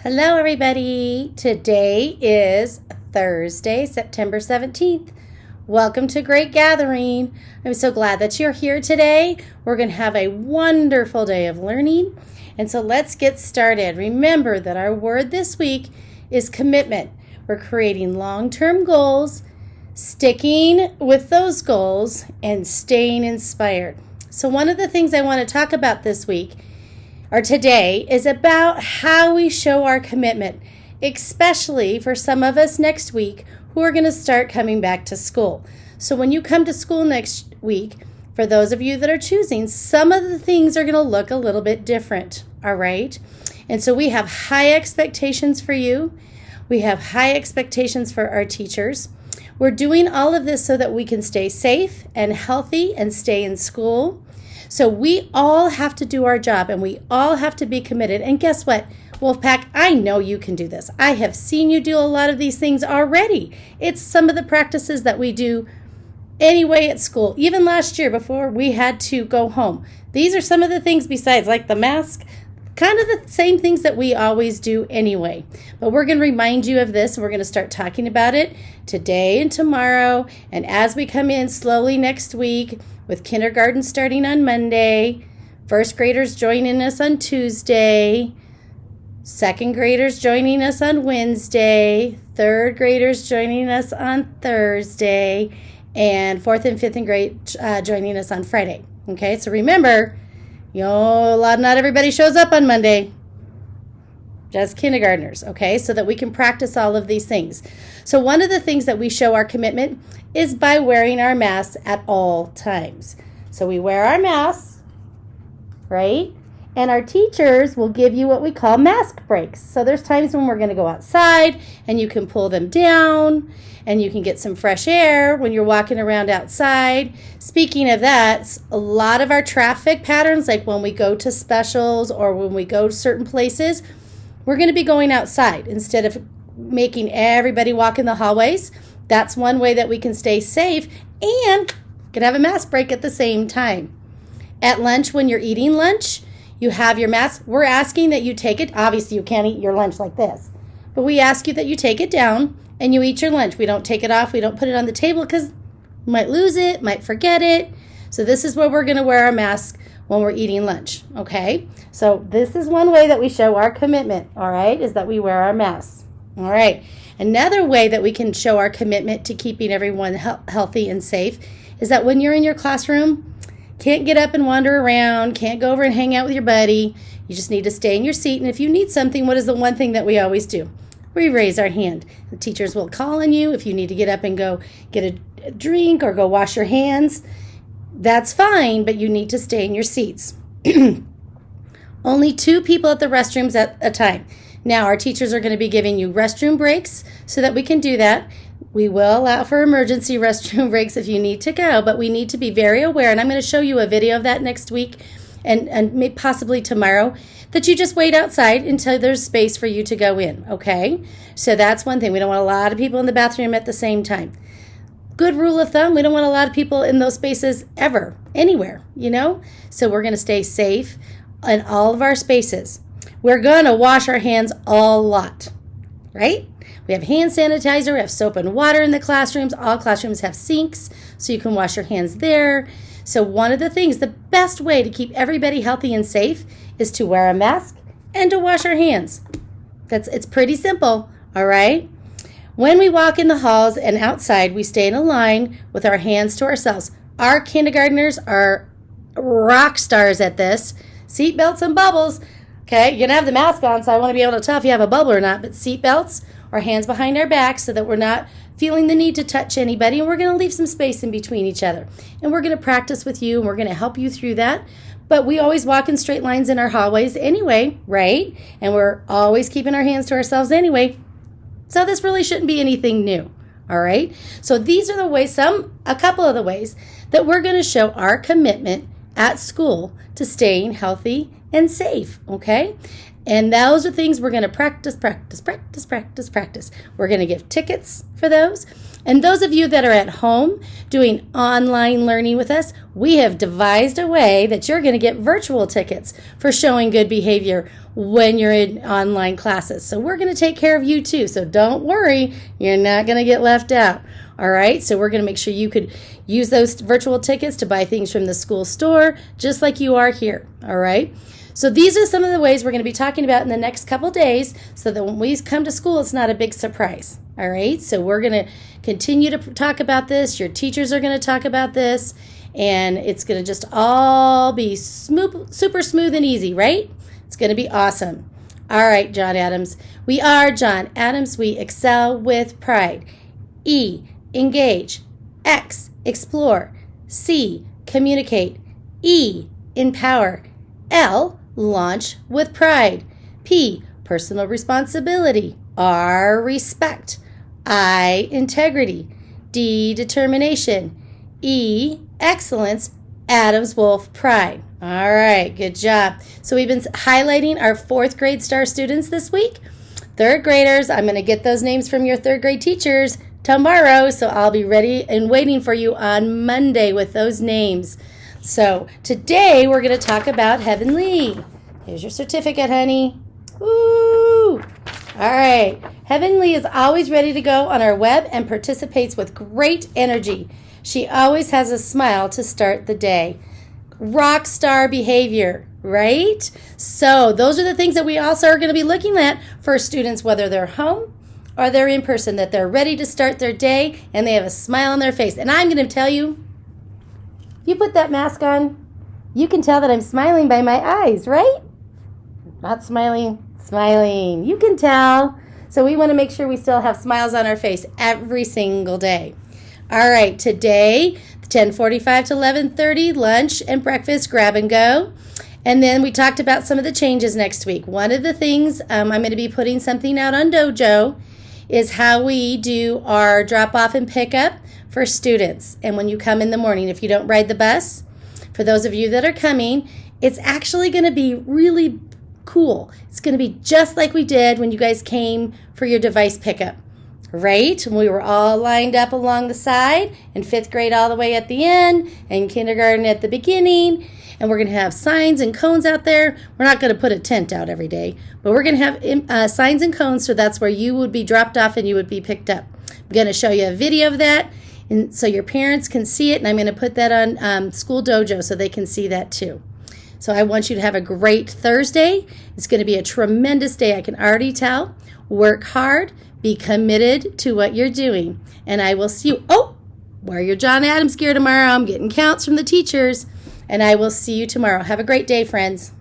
Hello, everybody. Today is Thursday, September 17th. Welcome to Great Gathering. I'm so glad that you're here today. We're going to have a wonderful day of learning. And so let's get started. Remember that our word this week is commitment. We're creating long-term goals, sticking with those goals, and staying inspired. So one of the things I want to talk about this week or today is about how we show our commitment, especially for some of us next week who are going to start coming back to school. So when you come to school next week, for those of you that are choosing, some of the things are going to look a little bit different, all right? And so we have high expectations for you. We have high expectations for our teachers. We're doing all of this so that we can stay safe and healthy and stay in school. So we all have to do our job and we all have to be committed. And guess what, Wolfpack? I know you can do this. I have seen you do a lot of these things already. It's some of the practices that we do anyway at school. Even last year before we had to go home. These are some of the things besides like the mask, kind of the same things that we always do anyway. But we're going to remind you of this. And we're going to start talking about it today and tomorrow. And as we come in slowly next week, with kindergarten starting on Monday, first graders joining us on Tuesday, second graders joining us on Wednesday, third graders joining us on Thursday, and fourth and fifth grade joining us on Friday. Okay, so remember, not everybody shows up on Monday. Just kindergartners, okay, so that we can practice all of these things. So one of the things that we show our commitment is by wearing our masks at all times. So we wear our masks, right? And our teachers will give you what we call mask breaks. So there's times when we're going to go outside and you can pull them down and you can get some fresh air when you're walking around outside. Speaking of that, a lot of our traffic patterns, like when we go to specials or when we go to certain places, we're going to be going outside instead of making everybody walk in the hallways. That's one way that we can stay safe and can have a mask break at the same time. At lunch, when you're eating lunch, you have your mask. We're asking that you take it. Obviously, you can't eat your lunch like this. But we ask you that you take it down and you eat your lunch. We don't take it off. We don't put it on the table because you might lose it, might forget it. So this is where we're going to wear our mask when we're eating lunch, okay? So this is one way that we show our commitment, all right, is that we wear our masks, all right? Another way that we can show our commitment to keeping everyone healthy and safe is that when you're in your classroom, can't get up and wander around, can't go over and hang out with your buddy, you just need to stay in your seat, and if you need something, what is the one thing that we always do? We raise our hand. The teachers will call on you if you need to get up and go get a drink or go wash your hands. That's fine, but you need to stay in your seats. Only 2 people at the restrooms at a time. Now, our teachers are going to be giving you restroom breaks so that we can do that. We will allow for emergency restroom breaks if you need to go, but we need to be very aware, and I'm going to show you a video of that next week and maybe possibly tomorrow, that you just wait outside until there's space for you to go in, okay? So that's one thing. We don't want a lot of people in the bathroom at the same time. Good rule of thumb, we don't want a lot of people in those spaces ever, anywhere, So we're going to stay safe in all of our spaces. We're going to wash our hands a lot, right? We have hand sanitizer, we have soap and water in the classrooms. All classrooms have sinks, so you can wash your hands there. So one of the things, the best way to keep everybody healthy and safe is to wear a mask and to wash our hands. It's pretty simple, all right? When we walk in the halls and outside, we stay in a line with our hands to ourselves. Our kindergartners are rock stars at this. Seatbelts and bubbles. Okay, you're going to have the mask on, so I want to be able to tell if you have a bubble or not. But seatbelts or hands behind our backs so that we're not feeling the need to touch anybody. And we're going to leave some space in between each other. And we're going to practice with you, and we're going to help you through that. But we always walk in straight lines in our hallways anyway, right? And we're always keeping our hands to ourselves anyway. So this really shouldn't be anything new, all right? So these are the ways, a couple of the ways that we're going to show our commitment at school to staying healthy and safe, okay? And those are things we're going to practice. We're going to give tickets for those. And those of you that are at home doing online learning with us, we have devised a way that you're going to get virtual tickets for showing good behavior when you're in online classes. So we're going to take care of you too. So don't worry, you're not going to get left out. All right, so we're going to make sure you could use those virtual tickets to buy things from the school store, just like you are here. All right. So these are some of the ways we're going to be talking about in the next couple days so that when we come to school, it's not a big surprise. All right, so we're going to continue to talk about this. Your teachers are going to talk about this, and it's going to just all be smooth, super smooth and easy, right? It's going to be awesome. All right, John Adams. We are John Adams. We excel with pride. E, engage. X, explore. C, communicate. E, empower. L, launch with pride. P, personal responsibility. R, respect. I, integrity. D, determination. E, excellence. Adams Wolf, pride. All right, good job. So we've been highlighting our 4th grade star students this week. 3rd graders, I'm going to get those names from your 3rd grade teachers tomorrow, so I'll be ready and waiting for you on Monday with those names. So today we're going to talk about Heavenly. Here's your certificate, honey. Woo! All right. Heavenly is always ready to go on our web and participates with great energy. She always has a smile to start the day. Rock star behavior, right? So those are the things that we also are going to be looking at for students, whether they're home or they're in person, that they're ready to start their day and they have a smile on their face. And I'm going to tell you, if you put that mask on, you can tell that I'm smiling by my eyes, right? Not smiling, smiling. You can tell. So we want to make sure we still have smiles on our face every single day. All right, today, 10:45 to 11:30, lunch and breakfast, grab and go. And then we talked about some of the changes next week. One of the things, I'm going to be putting something out on Dojo, is how we do our drop-off and pick-up for students. And when you come in the morning, if you don't ride the bus, for those of you that are coming, it's actually going to be really cool. It's going to be just like we did when you guys came for your device pickup, right? We were all lined up along the side, and 5th grade all the way at the end, and kindergarten at the beginning. And we're going to have signs and cones out there. We're not going to put a tent out every day, but we're going to have signs and cones, so that's where you would be dropped off and you would be picked up. I'm going to show you a video of that, and so your parents can see it, and I'm going to put that on School Dojo so they can see that too. So I want you to have a great Thursday. It's going to be a tremendous day, I can already tell. Work hard. Be committed to what you're doing. And I will see you. Oh, wear your John Adams gear tomorrow. I'm getting counts from the teachers. And I will see you tomorrow. Have a great day, friends.